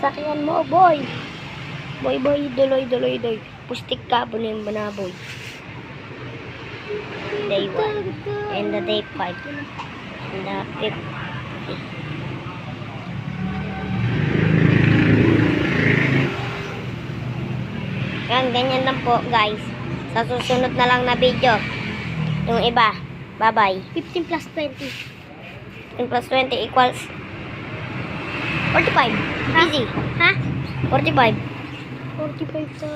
sasakyan mo, boy. Boy, duloy. Pustik ka, bunin mo na, boy. Day 1. And the day 5. And the 5th. Yan, ganyan lang po, guys. Sa susunod na lang na video. Yung iba. Bye-bye. 15 plus 20. 15 plus 20 equals 45. Easy. Ha? 45. 45 sa...